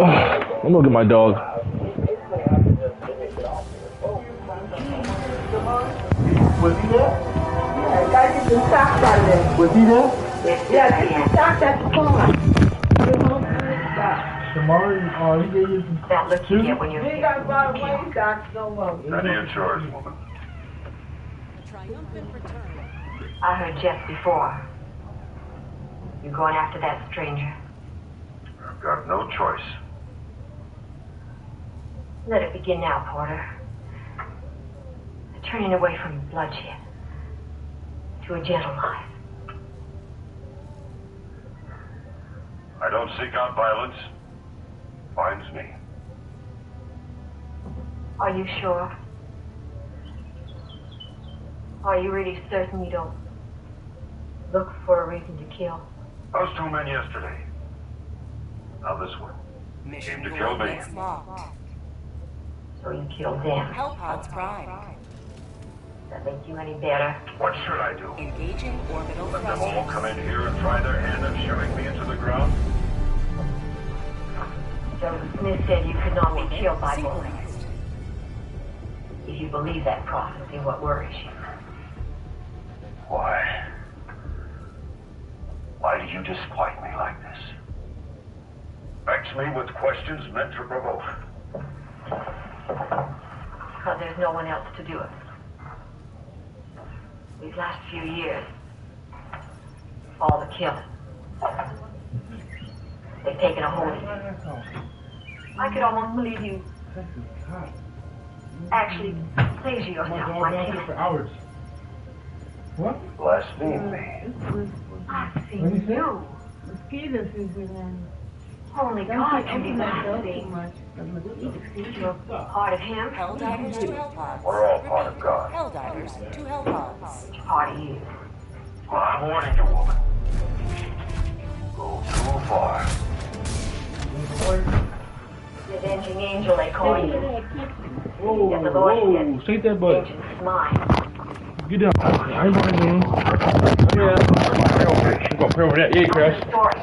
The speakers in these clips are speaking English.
I'm gonna get my dog. Was he there? Yeah, guy get the socks out of there. Was he there? Yeah, get the socks at the corner. Tomorrow, he gave you some. That look you get when you're You ain't got to buy away socks no more. None of your chores, woman. Triumphant return. I heard Jeff before. You're going after that stranger. I've got no choice. Let it begin now, Porter. Turning away from bloodshed to a gentle life. I don't seek out violence. Finds me. Are you sure? Are you really certain you don't look for a reason to kill? Those two men yesterday. Now this one. Mission Came to kill me. coordinates locked. So you killed them. Hellpods prime. Does that make you any better? What should I do? Engaging orbital Let them all come thrusters. in here and try their hand at shoving me into the ground? Joseph Smith said you could not be killed by bullets. Synchronized. If you believe that prophecy, what worries you? Why? Why do you disquiet me like this? Vex me with questions meant to provoke. Because there's no one else to do it. These last few years, all the killing. They've taken a hold of you. I could almost believe you actually pleasure yourself by killing. For hours. What? Blaspheme me. I've seen you. Mosquitoes is in there. Only God can be blasphemed. You're part of him. Helldivers to Hellpods. We're all part of God. Helldivers to Hellpods. Part of you. Well, I'm warning you, woman. Go too far. The avenging angel, they call you. Whoa, As the Lord whoa, said, shake that butt. vengeance is mine. Get down. I ain't going to Yeah. You gonna pray over that? Yeah, Chris.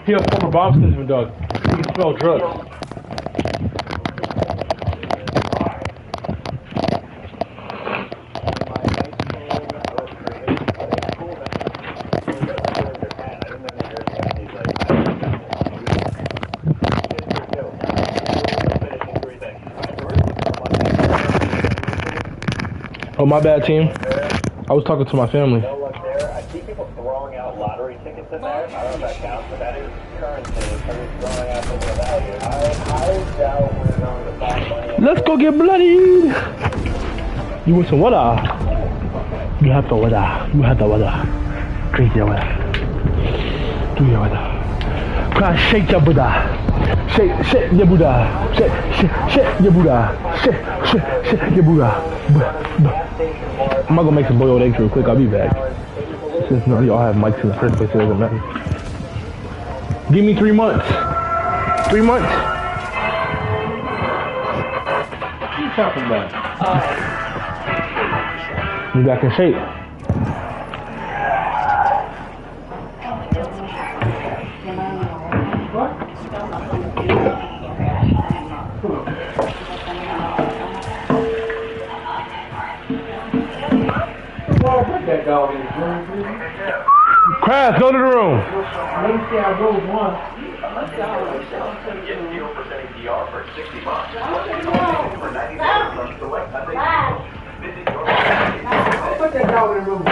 He a former bomb salesman, dog. He can smell drugs. Oh, my bad, team. I was talking to my family. I see people throwing out lottery tickets in there. I don't know if that counts, but that is currency. Somebody's throwing out things of value. I doubt we're going to find money. Let's go get bloodied! You want some water? You have the water. You have the water. Drink your water. Do your water. Cry, shake your Buddha. Shake your Buddha. Shake your Buddha. Shake your Buddha. I'm gonna make some boiled eggs real quick. I'll be back. Since none of y'all have mics in the first place, it doesn't matter. Give me 3 months. 3 months. What are you talking about? You back in shape. That dog is Craft, go to the room. Let me see I rode once. Get deal for sending DR for $60. Put that dog in the room.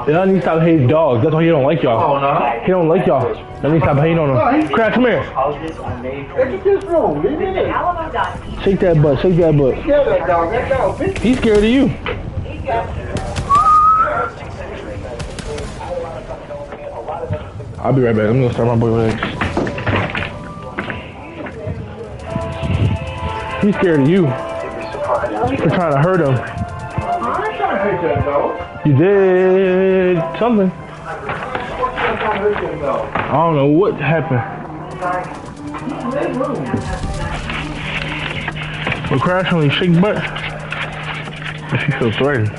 Y'all need to stop hating dogs. That's why he don't like y'all. Oh, no. He don't like y'all. Y'all need to stop hating on him. Craft, come here. Look at this room. Leave it in. Shake that butt. Shake that butt. Kill that dog. That dog, bitch. He's scared of you. I'll be right back. I'm gonna start my boiled eggs. He's scared of you. For trying to hurt him. I ain't trying to hurt that dog. You did something. I'm trying to hurt that dog. I don't know what happened. Well, Crash only shake butt if he feels threatened.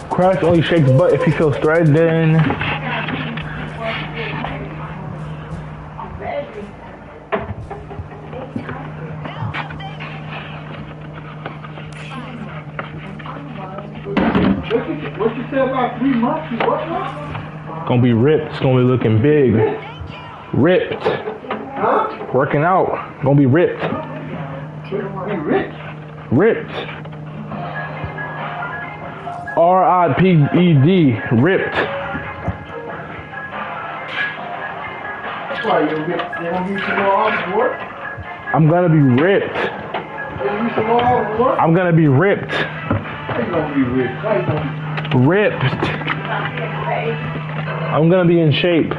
Crash only shakes butt if he feels threatened. about 3 months. You what now? Gonna be ripped. It's gonna be looking big. Ripped. Huh? Working out. Gonna be ripped. Be rich. Ripped. R-I-P-E-D. Ripped. That's why you gonna be some more hours of work? I'm gonna be ripped. You gonna be some more hours of work? I'm gonna be ripped. How you gonna be rich? How you gonna be Ripped. I'm gonna be in shape.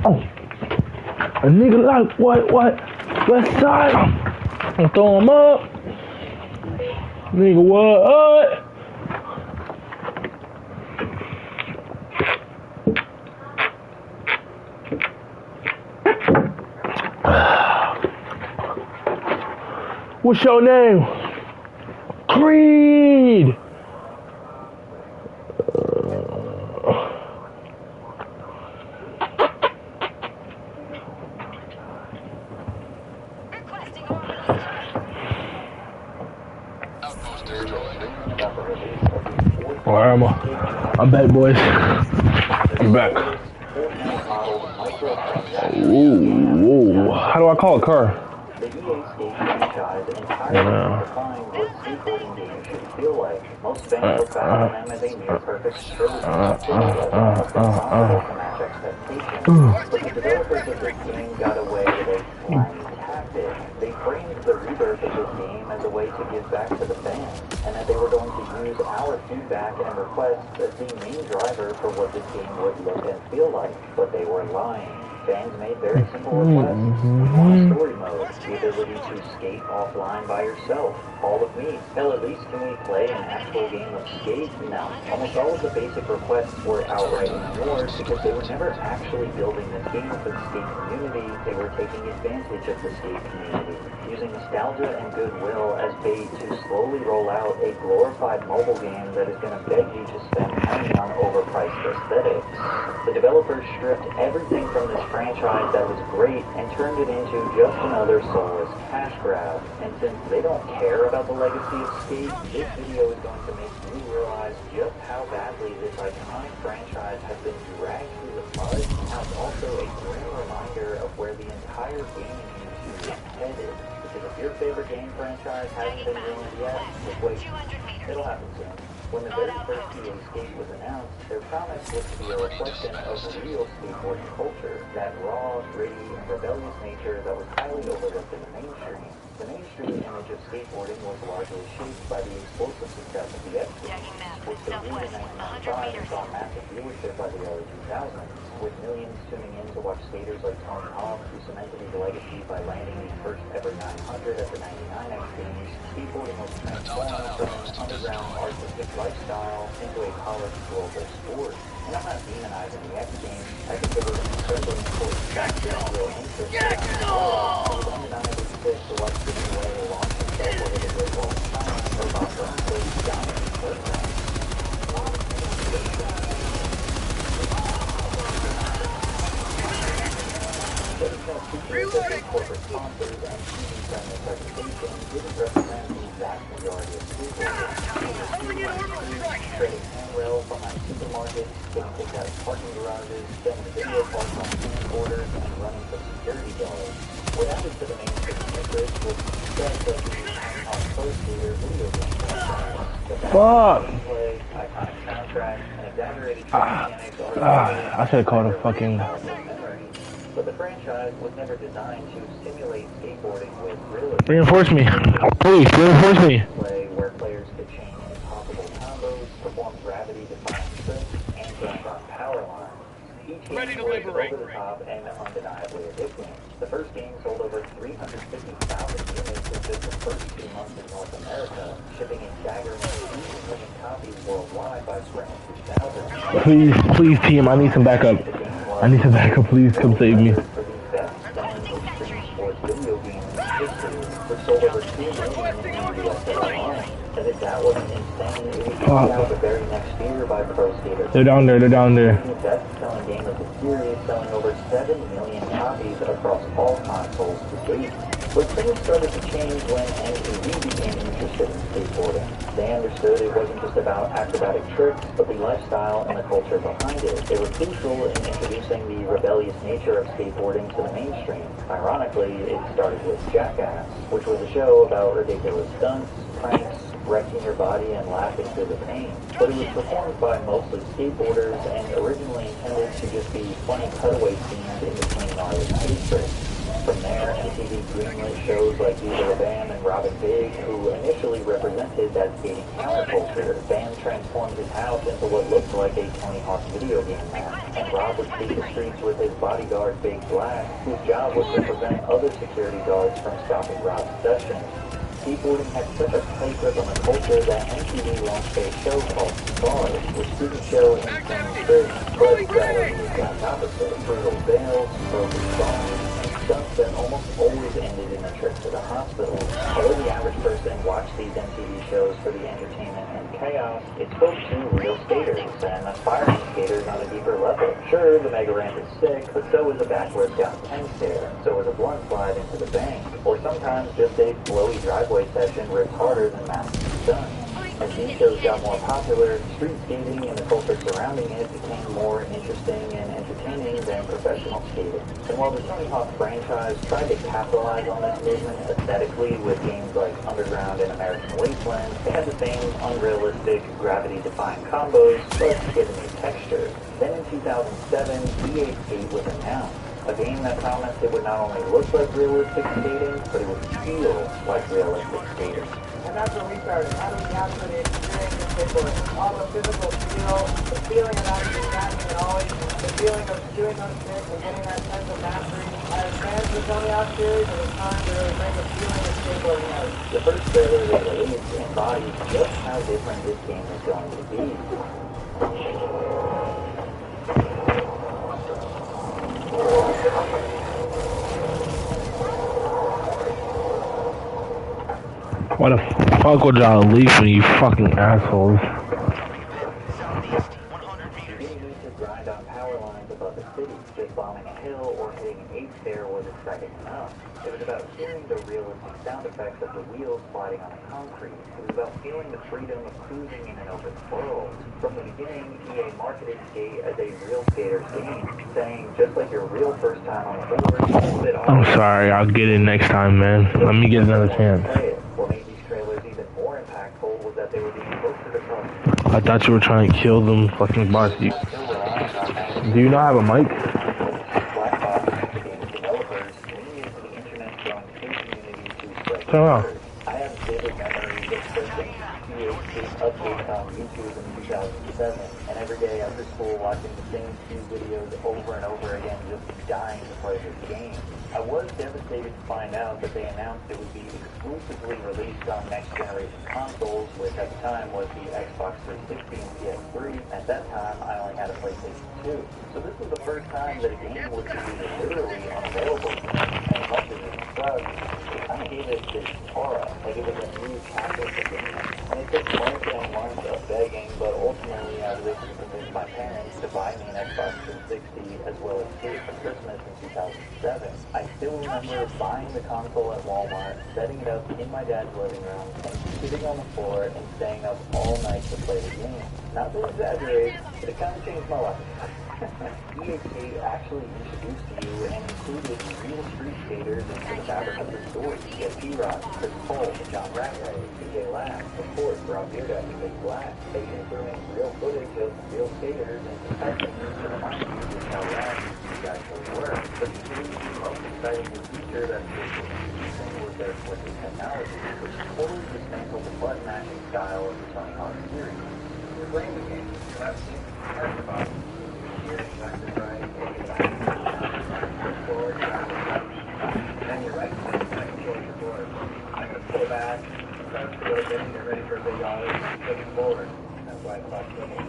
Oh, a nigga like what? West side. I'm throw him up. Nigga, what? What's your name? Creed. Where am I? I'm back, boys. I'm back. Ooh. How do I call a car? The EA Skate franchise entirely defined what skateboarding games should feel like. Most fans look back on them as a near-perfect trilogy that was impossible to match expectations. But the developers of this game got away with a slimy tactic. They framed the rebirth of this game as a way to give back to the fans, and that they were going to use our feedback and requests as the main driver for what this game would look and feel like. But they were lying. Fans made very simple requests. Story mode, the ability to skate offline by yourself. All of me. Hell, at least can we play an actual game of skate? No. Almost all of the basic requests were outright ignored because they were never actually building this game for the skate community. They were taking advantage of the skate community, using nostalgia and goodwill as bait to slowly roll out a glorified mobile game that is going to beg you to spend money on overpriced aesthetics. The developers stripped everything from this franchise that was great and turned it into just another soulless cash grab. And since they don't care about the legacy of skate, this video is going to make you realize just how badly this iconic franchise has been dragged through the mud. Now it's also a grim reminder of where the entire gaming industry is headed. Because if your favorite game franchise hasn't been ruined yet, just wait. It'll happen soon. When the very first EA Skate was announced, their promise was to be a reflection of real skateboarding culture, that raw, gritty, and rebellious nature that was highly overlooked in the mainstream. The mainstream image of skateboarding was largely shaped by the explosive success of the X Games, which debuted in 1995 and saw massive viewership by the early 2000s, with millions tuning in to watch skaters like Tony Hawk, who cemented his legacy by landing the first ever 900 at the 99 X Games. Skateboarding was transformed from an underground artistic lifestyle into a polished global sport. And I'm not demonizing the X Games. I think it was an incredibly important factor of real interest around the world. It was undeniably sick to watch the new way launch himself over the Great Wall of China or Boston State dominant program. But it's no secret that the corporate sponsors and TV-friendly presentation didn't represent the vast majority of skateboarders. Trading handrails behind supermarkets, getting kicked out of parking garages, filming video parks on skateboarders, and running from security guards. What added to the mainstream interest was the success of the iconic first leader video game franchise. The gameplay, iconic soundtrack, and exaggerated mechanics are I should have called a fucking... But the franchise was never designed to simulate skateboarding with realism. Reinforce me. Please, reinforce me. Play where players could chain impossible combos, perform gravity-defying tricks, and jump on power lines. Each game was over the top and undeniably addicting. The first game sold over 350,000 units in just the first 2 months in North America, shipping a staggering 2 million copies worldwide by spring 2000. Please, team, I need some backup. I need some backup, please. Come save me. For the best-selling extreme sports video game in history, which sold over 2 million in the USA alone. As if that wasn't insane, it was beat out the very next year by Pro Skater. They're down there. They're down there. The best-selling game of the series, selling over 7 million copies across all consoles to date. But things started to change when MTV became interested in skateboarding. They understood it wasn't just about acrobatic tricks, but the lifestyle and the culture behind it. They were crucial in introducing the rebellious nature of skateboarding to the mainstream. Ironically, it started with Jackass, which was a show about ridiculous stunts, pranks, wrecking your body and laughing through the pain. But it was performed by mostly skateboarders and originally intended to just be funny cutaway scenes in between gnarly skate tricks. From there, MTV greenlit shows like Either a Bam and Robin Big, who initially represented that skating counterculture. Bam transformed his house into what looked like a Tony Hawk video game map, and Rob would skate the streets with his bodyguard Big Black, whose job was to prevent other security guards from stopping Rob's sessions. Skateboarding had such a tight grip on the culture that MTV launched a show called Stars, which didn't show insane tricks, but rather the exact opposite. Brutal bails, broken bones, stunts that almost always ended in a trip to the hospital. Although the average person watched these MTV shows for the entertainment and chaos, it spoke to real skaters and aspiring skaters on a deeper level. Sure, the mega ramp is sick, but so is a backwards down 10 stair, so is a blunt slide into the bank, or sometimes just a flowy driveway session rips harder than massive stunts. As these shows got more popular, street skating and the culture surrounding it became more interesting and entertaining than professional skating. And while the Tony Hawk franchise tried to capitalize on this movement aesthetically with games like Underground and American Wasteland, they had the same unrealistic, gravity-defying combos, but with a new texture. Then in 2007, EA Skate was announced. A game that promised it would not only look like realistic skating, but it would feel like realistic skating. And that's when we started. How do we capture the experience of skateboarding? All the physical feel, the feeling of actually standing and always, the feeling of doing those tricks and getting that sense of mastery. As fans of the Tony Hawk series, it was time to really bring the feeling of skateboarding out. The first trailer they released embodies just how different this game is going to be. Why the fuck would y'all leave me, you fucking assholes? You didn't need to grind on power lines above the city. Just bombing a hill or hitting an 8-stair was exciting enough. It was about hearing the realistic sound effects of the wheels sliding on the concrete. It was about feeling the freedom of cruising in an open world. From the beginning, EA marketed Skate as a real skater's game, saying, just like your real first time on the board, you spit off. I'm sorry, I'll get it next time, man. Let me get another chance. What made these trailers even more impactful was that they were being posted across. I thought you were trying to kill them fucking bots. Do you not have a mic? Turn around. I have vivid memories of searching EA updates on YouTube in 2007, and every day after school watching the same few videos over and over again, just dying to play this game. I was devastated to find out that they announced it would be exclusively released on next-generation consoles, which at the time was the Xbox 360 and PS3. At that time, I only had a PlayStation 2. So this was the first time that a game would be literally unavailable. And as much as it sucked, it kind of gave it this aura, like it was a new chapter for gaming. And it took months and months of begging, but ultimately I was able to convince my parents to buy me an Xbox 360 as well as Skate for Christmas in 2007. I still remember buying the console at Walmart, setting it up in my dad's living room, and sitting on the floor and staying up all night to play the game. Not to exaggerate, but it kind of changed my life. EA Skate actually introduced you and included real street skaters into the fabric of the story. You get T-Rock, Chris Cole, John Ratray, CJ Lack, of course, Rob Bearduck and Big Black. They even threw in real footage of real skaters and comparison to remind you just how rad these actually were. But the most exciting new feature that was their switching technology, which totally dismantled the button mashing style of the Tony Hawk series. You're playing the game, you have to press the button. Then you're right, I control your board. I'm going to pull back, start to go again, get ready for a big ollie, looking forward. That's why it's about swimming.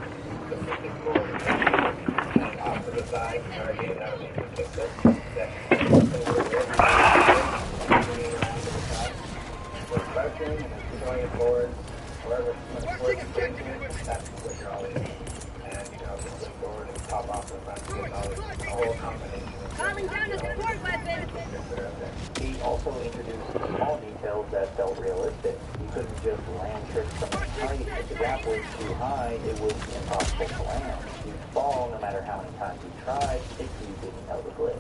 So looking forward, and off to the side, start again. also introduced small details that felt realistic. You couldn't just land tricks from the height. If the gap was too high, it was impossible to land. You'd fall no matter how many times you tried if you didn't know the glitch.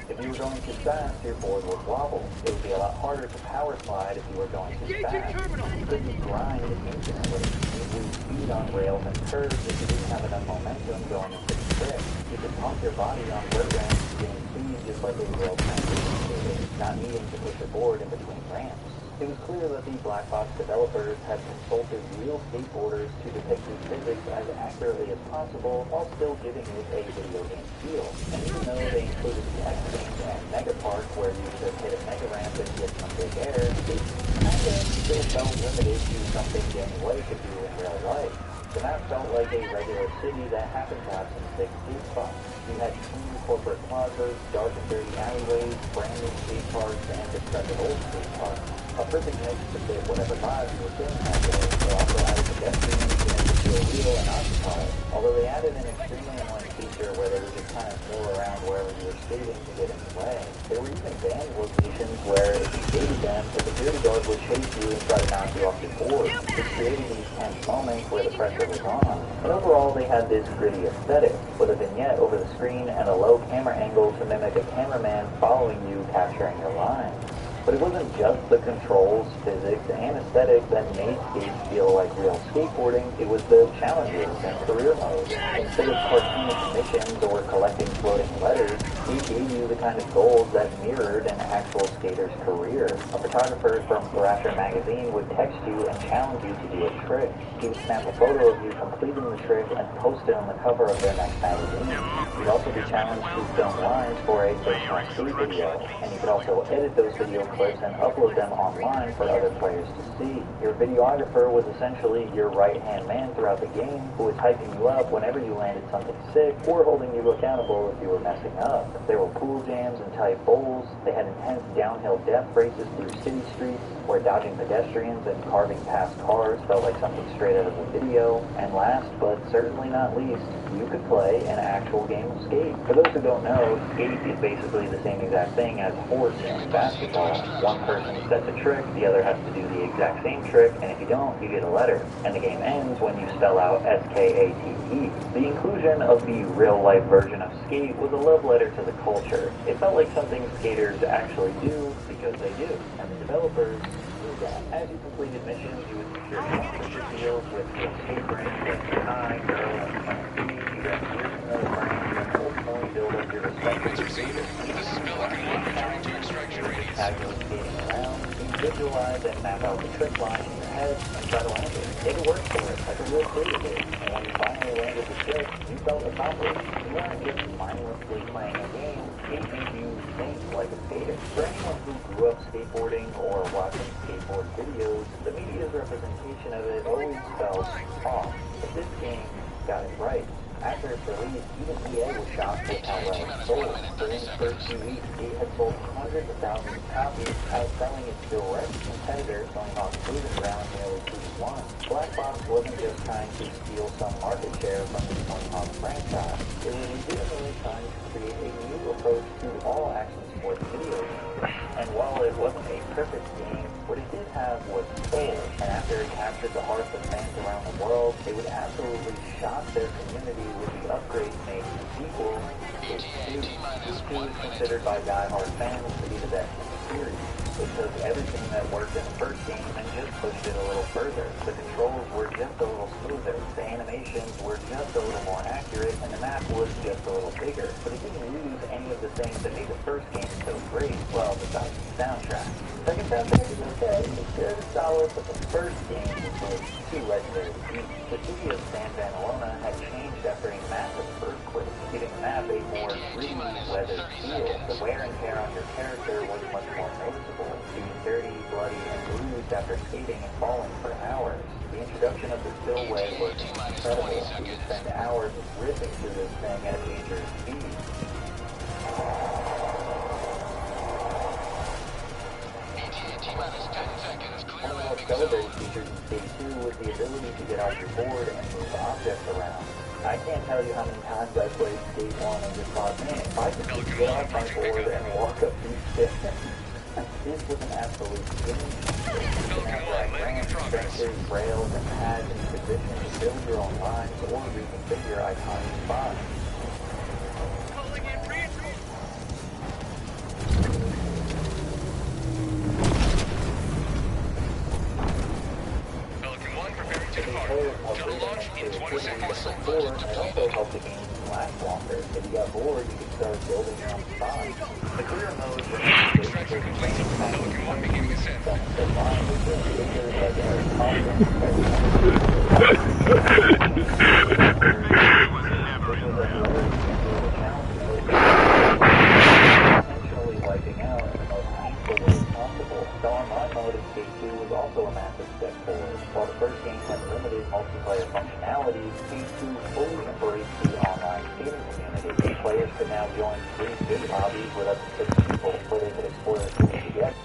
If you were going too fast, your board would wobble. It would be a lot harder to power slide if you were going too fast. You couldn't grind infinitely. You'd lose speed on rails and curves if you didn't have enough momentum going into the trick. You could pump your body on road ramps to gain speed just like a real transition skater, not needing to push your board in between ramps. It was clear that the black box developers had consulted real skateboarders to depict these physics as accurately as possible while still giving it a video game feel. And even though they included the X-Games and Mega Park where you could hit a mega ramp and get some big air, it kind of still felt limited to something Danny Way could do in real life. The map felt like a regular city that happened to have some big skate spots. You had clean corporate plazas, dark and dirty alleyways, brand new skate parks, and decrepit old skate parks. A perfect mix to fit whatever vibe you were feeling that day. They also added pedestrians to make it feel real and occupied. Although they added an extremely annoying feature where they would just kind of mill around wherever you were skating to get in the way. There were even banned locations where if you skated them, the security guard would chase you and try to knock you off your board. This created these tense moments where the pressure was on. And overall, they had this gritty aesthetic, with a vignette over the screen and a low camera angle to mimic a cameraman following you capturing your lines. But it wasn't just the controls, physics, and aesthetic that made skates feel like real skateboarding. It was the challenges and career modes. Instead of cartoonish missions or collecting floating letters, it gave you the kind of goals that mirrored an actual skater's career. A photographer from Thrasher magazine would text you and challenge you to do a trick. He would snap a photo of you completing the trick and post it on the cover of their next magazine. You'd also be challenged to film lines for a personal skate video, and you could also edit those video clips and upload them online for other players to see. Your videographer was essentially your right-hand man throughout the game, who was hyping you up whenever you landed something sick, or holding you accountable if you were messing up. There were pool jams and tight bowls. They had intense downhill death races through city streets, where dodging pedestrians and carving past cars felt like something straight out of a video. And last, but certainly not least, you could play an actual game of skate. For those who don't know, skate is basically the same exact thing as horse in basketball. One person sets a trick, the other has to do the exact same trick, and if you don't, you get a letter. And the game ends when you spell out S-K-A-T-E. The inclusion of the real-life version of skate was a love letter to the culture. It felt like something skaters actually do because they do, and the developers knew that. As you completed missions, you would secure sponsorship deals with real skate brands like Kai, Girl, and Plan B. You got years in those brands and ultimately build up your respect for the skater. This is Bill, everyone. Returning to extraction radius. Casually skating around, you visualize and map out the trick line in your head and try to land it. Take a word for it, like a real skater did. And when you finally landed the trick, you felt accomplished. You weren't just mindlessly playing a game, it made you think like a skater. For anyone who grew up skateboarding or watching skateboard videos, the media's representation of it always felt off. But this game got it right. After its release, even EA was shocked with how well it sold. During the first few weeks, it had sold hundreds of thousands of copies, outselling its direct competitor, Tony Hawk's Proving Ground, nearly 2-1. Black Box wasn't just trying to steal some market share from the Tony Hawk franchise. It was legitimately trying to create a new approach to all action sports video games. And while it wasn't a perfect game, what it did have was soul. And after it captured the hearts of fans around the world, they would absolutely shock their community with the upgrades made to the sequel. It was considered by die-hard fans to be the best in the series. It took everything that worked in the first game and just pushed it a little further. The controls were just a little smoother, the animations were just a little more accurate, and the map was just a little bigger. But it didn't lose any of the things that made the first game so great. Well, besides the soundtrack. The second soundtrack is okay, it's good, it's solid, but the first game was too legendary to beat. The city of San Vanalona had changed after a massive earthquake, giving the map a more gritty, weathered feel. The wear and tear on your character was much more noticeable, being dirty, bloody, and bruised after skating and falling for hours. The introduction of the spillway was incredible. You would spend hours ripping through this thing at dangerous speed. One of the most celebrated features in Skate 2 was the ability to get off your board and move objects around. I can't tell you how many times I played Skate 1 and just thought, man, if I could just get off my board and walk up these stairs. And this was an absolute game changer. You can now drag ramps, benches, rails, and pads into position to build your own lines or reconfigure iconic spots. Calling in reinforcements. Pelican 1 preparing to depart. Shuttle launch in 20 seconds. And it also helped the game last longer. If you got bored, you could start building your own spots. The career mode Extraction complete. Pelican 1 beginning ascent. Intentionally wiping out in the most painful way possible. The online mode of Skate 2 was also a massive step forward. While the first game had limited multiplayer functionality, Skate 2 fully embraced the online skating community. Players could now join free skate lobbies with up to 6 people, where they could explore the city together.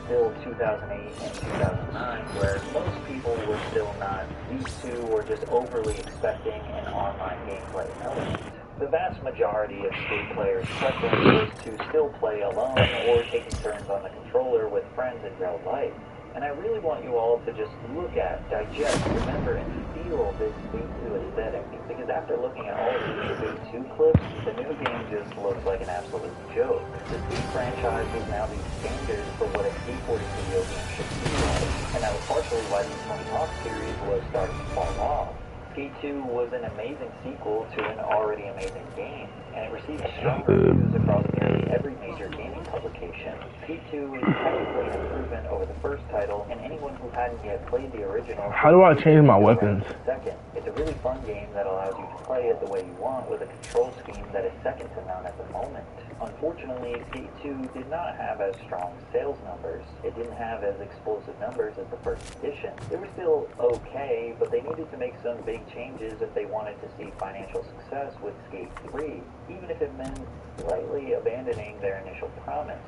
Still 2008 and 2009, where most people were still not used to or just overly expecting an online gameplay element. The vast majority of skate players' preference was to still play alone or taking turns on the controller with friends in real life. And I really want you all to just look at, digest, remember, and feel this Skate 2 aesthetic. Because after looking at all of these Skate 2 clips, the new game just looks like an absolute joke. The Skate franchise was now the standard for what a skateboarding video game should be like. And that was partially why the Tony Hawk series was starting to fall off. Skate 2 was an amazing sequel to an already amazing game, and it received strong reviews across nearly every major gaming publication. Skate 2 is technically an improvement over the first title, and anyone who hadn't yet played the original... How do I change my weapons? Second, it's a really fun game that allows you to play it the way you want with a control scheme that is second to none at the moment. Unfortunately, Skate 2 did not have as strong sales numbers. It didn't have as explosive numbers as the first edition. They were still okay, but they needed to make some big changes if they wanted to see financial success with Skate 3, even if it meant slightly abandoning their initial promise.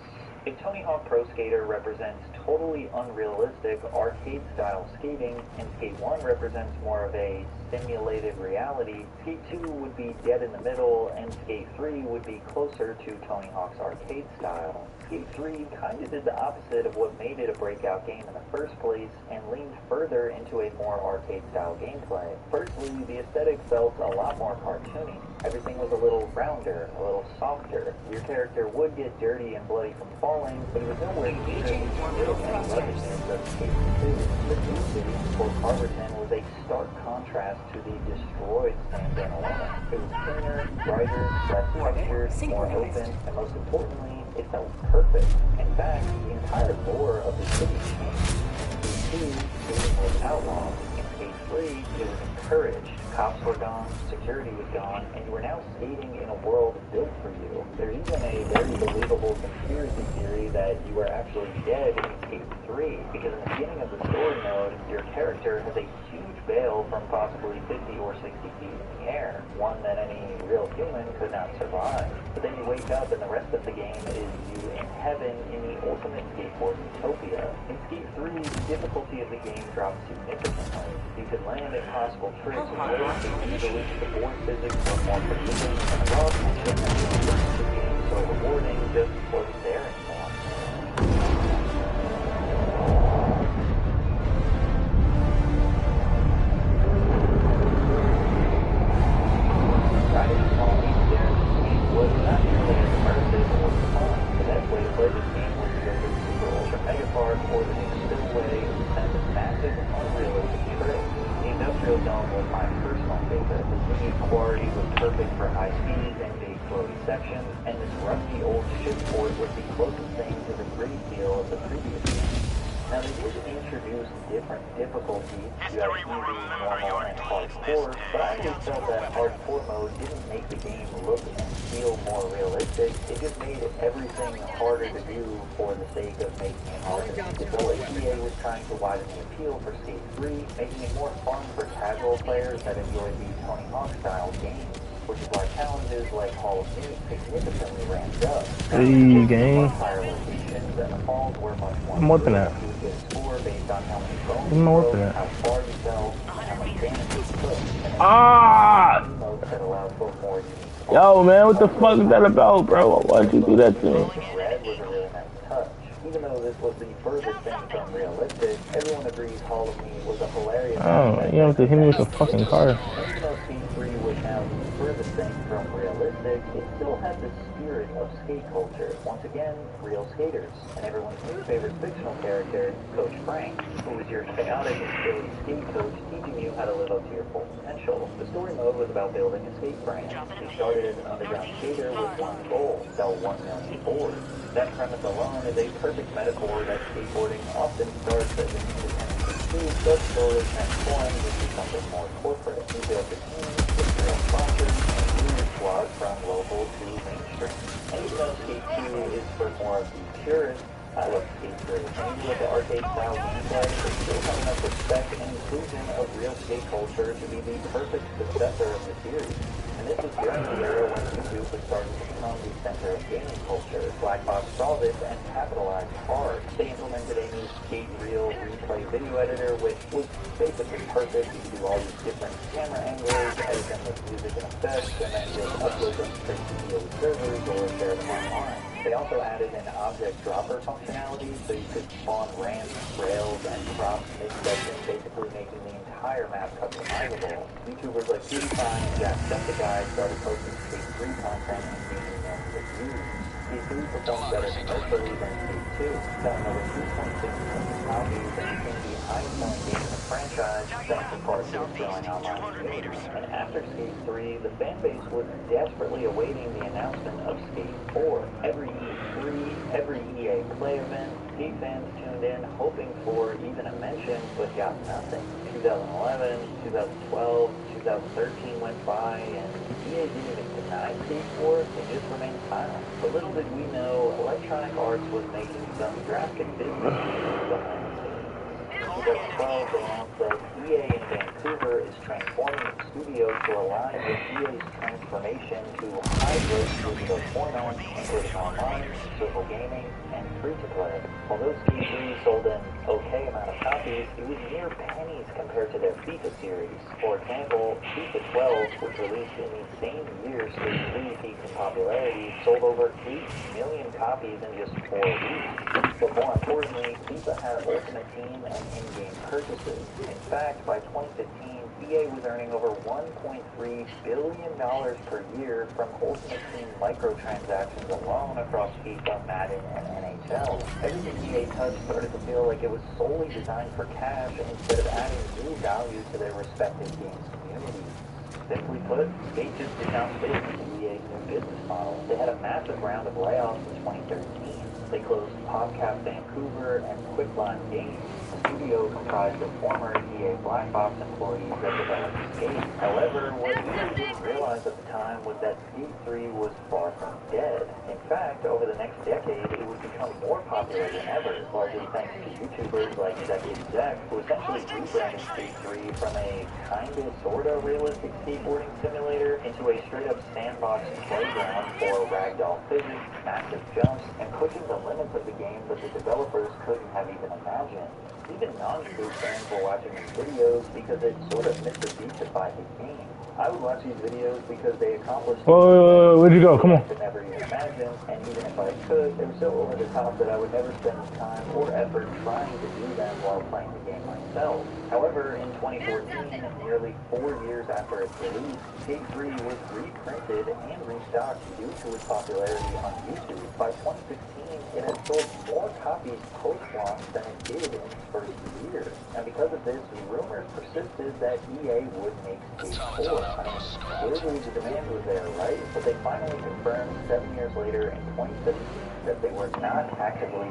If Tony Hawk Pro Skater represents totally unrealistic arcade-style skating, and Skate 1 represents more of a simulated reality, Skate 2 would be dead in the middle, and Skate 3 would be closer to Tony Hawk's arcade style. Skate 3 kind of did the opposite of what made it a breakout game in the first place, and leaned further into a more arcade-style gameplay. Firstly, the aesthetic felt a lot more cartoony. Everything was a little rounder, a little softer. Your character would get dirty and bloody from falling, but it was nowhere near the ruggedness of Skate 2. The new city, Port Carverton, was a stark contrast to the destroyed San Bernardino. It was cleaner, brighter, less textured, more open, and most importantly, it felt perfect. In fact, the entire lore of the city changed. In Skate 2, skating was outlawed. In Skate 3, it was encouraged. Cops were gone, security was gone, and you were now skating in a world built for you. There's even a very believable conspiracy theory that you are actually dead in Skate 3, because in the beginning of the story mode, your character has a huge bail from possibly 50 or 60 feet in the air, one that any real human could not survive. But then you wake up and the rest of the game is you in heaven in the ultimate skateboard utopia. In Skate 3, the difficulty of the game dropped significantly. You could land impossible tricks with easily, the board physics were more precision, and the raw tension that made the game so rewarding just wasn't there anymore. Riding small beats there in this game was not nearly as immersive or fun. The best way to play this game was to go to the Super Ultra Mega Park or the new Spillway and the massive, unrealistic tricks. The Industrial Zone was my personal favorite. The city quarry was perfect for high speeds and big floaty sections, and this rusty old shipport was the closest thing to the gritty feel of the previous game. Now they did introduce different difficulties. You had easy, normal, and hardcore, but I always felt that hardcore mode didn't make the game look and feel more realistic. It just made everything harder to do for the sake of making it harder. So EA was trying to widen the appeal for Skate 3, making it more fun for casual players that enjoy these Tony Hawk style games, which is why challenges like Hall of Fame significantly ramped up. Hey, gang. Higher locations and the falls were much more. I'm working at. You would get a score based on how many bones I'm you working broke, at. how far you fell, and how much Ah! Emotes that allowed for more unique. Yo, man, what the fuck is that about, bro? Why'd you do that to me? Red was a really nice touch. Even though this was the furthest thing from realistic, everyone agrees Hall of Me was a hilarious. Oh, you have to hit me with a fucking car. Even though Skate 3 was now the furthest thing from realistic, it still had the spirit of skate culture. Once again, real skaters. And everyone's new favorite fictional character, Coach Frank, who was your chaotic and silly skate coach teaching you how to live up to your full potential. The story mode was about building a skate brand. He started as an underground skater with one goal, sell 1 million boards. That premise alone is a perfect metaphor that skateboarding often starts as an independent pursuit, but slowly transforms into something more corporate. You build a team, with real sponsors, and grew your squad from local to mainstream. And even though Skate 2 is for more of the purists, I love Skate 3. And even with the arcade-style gameplay, it still has enough respect and inclusion of real skate culture to be the perfect successor of the series. And this was during the era when YouTube was starting to become the center of gaming culture. Black Box saw this and capitalized hard. They implemented a new skate reel replay video editor, which was basically perfect. You could do all these different camera angles, edit them with music and effects, and then just upload them straight to the servers or share them online. They also added an object dropper functionality, so you could spawn ramps, rails, and drops mid-section, basically making the entire map customizable. YouTubers like PewDiePie and Jacksepticeye started posting Skate 3 content and gaining millions of views. Skate 3 performed better commercially than Skate 2, selling over 2.6 million copies and became the highest-selling game in the franchise, thanks in part to its growing online community. And after Skate 3, the fanbase was desperately awaiting the announcement of Skate 4. Every E3, every EA Play event, skate fans tuned in hoping for even a mention, but got nothing. 2011, 2012, 2013 went by, and EA didn't even deny Skate 4, they just remained silent. But little did we know, Electronic Arts was making some drastic business moves behind the scenes. In 2012, they announced that EA in Vancouver is transforming its studio to align with EA's transformation to high-growth digital formats, including online, social gaming, and free-to-play. Although Skate 3 sold an okay amount of copies, it was mere pennies compared to their FIFA series. For example, FIFA 12, which released in the same year Skate 3 peaked in popularity, sold over 8 million copies in just 4 weeks. But more importantly, FIFA had Ultimate Team and in-game purchases. In fact, by 2015, EA was earning over $1.3 billion per year from Ultimate Team microtransactions alone across FIFA, Madden, and NHL. Everything EA touched started to feel like it was solely designed for cash instead of adding new value to their respective games' communities. Simply put, Skate just did not fit into EA's new business model. They had a massive round of layoffs in 2013. They closed PopCap Vancouver and Quicklime Games, a studio comprised of former EA Black Box employees that developed Skate. However, what EA didn't realize at the time was that Skate 3 was far from dead. In fact, over the next decade, it would become more popular than ever, largely thanks to YouTubers like Zach, who essentially rebranded Skate 3 from a kinda sorta realistic skateboarding simulator into a straight-up sandbox playground for ragdoll physics, massive jumps, and pushing the limits of the game that the developers couldn't have even imagined. Even non-skate fans were watching these videos because it sort of Mr. the game. I would watch these videos because they accomplished where'd you go? Come on. I could never even imagine, and even if I could, they were so over the top that I would never spend the time or effort trying to do them while playing the game myself. However, in 2014, nearly 4 years after its release, Skate 3 was reprinted and restocked due to its popularity on YouTube. By 2016, it had sold more copies post-launch than it did in its first year. And because of this, rumors persisted that EA would make Skate 4. Clearly the demand was there, right? But they finally confirmed 7 years later in 2017 that they were not actively